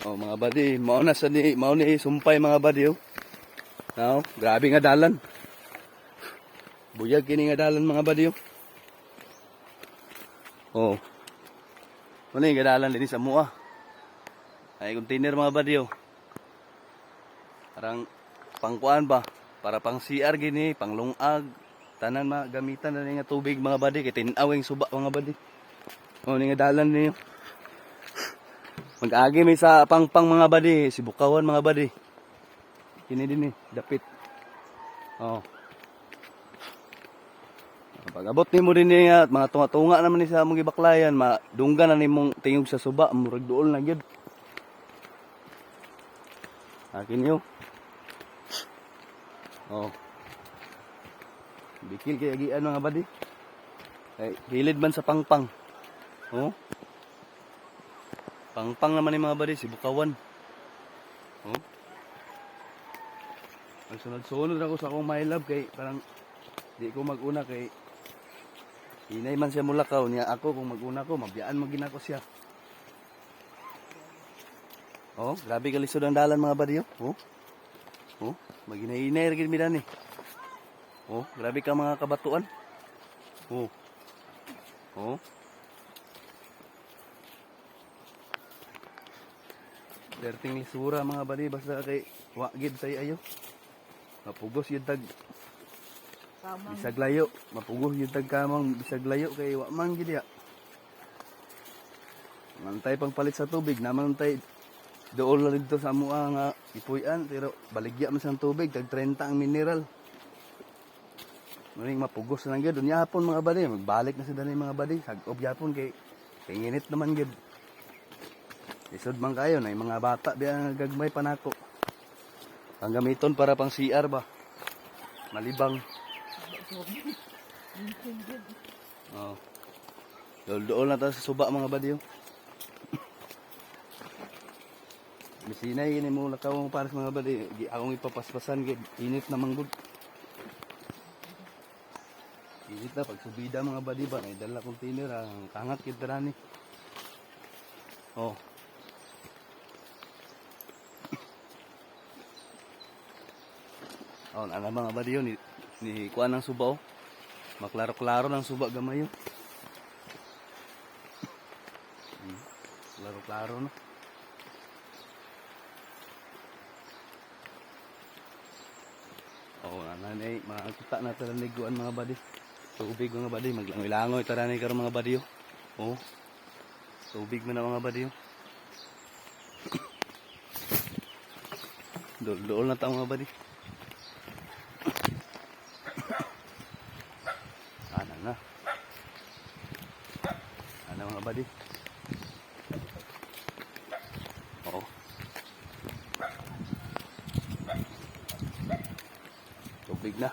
Oh mga buddy, mao ni sumpay mga buddy oh. Now, grabe nga dalan. Buyag kini nga dalan mga buddy oh. Oh. Ano yung gadalan din sa mua? Ay container mga buddy oh. Parang pangkuan ba? Para pang CR gini, pang lungag. Tanan gamitan na nga tubig mga buddy. Kaya tinawing suba mga buddy. O nga dalan niyo. Mag-agi may sa pangpang mga buddy. Si Bukawan mga buddy. Kini din dapit. Oh. Pag abot nimo din niya at mga tunga-tunga naman ni sa mong gibaklayan, madunggan na nimong tingog sa suba, murag duol na gyud. Akin yo. Oh. Bikil kay agian mga buddy. Kay hilid man sa pangpang. Oh. Pangpang naman ni mga buddy si Bukawan. Oh. Ang sunod-sunod ako sa akong my love kay parang di ko maguna kay hinay man siya mulakaw niya ako kung maguna ko mabiyaan magina ko siya. Oh, grabe kalisod ang dalan mga buddy oh. Oh, maghinay-hinay ra gid mi dani. Oh, grabe ka mga kabatuan. Oh. Oh. Derting lisura mga buddy basta kay wa gid say ayo. Mapugos yun tag bisag layo. Mapugos yun tag kamang bisag layo kay wa man gid ya. Mantay pang palit sa tubig naman tay dool na dito sa mua nga ipuy-an pero baligya man sa tubig tag 30 ang mineral. Muling mapugos na gyud unya hapon mga buddy magbalik na sa dali mga buddy sag-ob gyapon kay init naman gyud. Isod man kayo na mga bata biya gagmay panako. Ang gamiton para pang CR ba? Malibang. Oh. Dool na ta sa suba mga buddy. Bisinay ini mo lakaw mo para sa mga buddy. Di akong ipapaspasan gid init na manggod. Init na pag subida mga buddy ba nay dala container ang kangat gid ni. Oh. Oh, ana mga buddy yun, ni kuan ng suba oh. Maklaro-klaro ng suba gamay yun. Klaro-klaro na. Oh, nanay, makakita na tara niguan mga buddy. Tubig mga buddy, maglangoy-langoy tara ni karon mga buddy oh. Tubig man na mga buddy oh. Dol-dol na ta mga buddy. Ano mga buddy? Oo. Tubig na.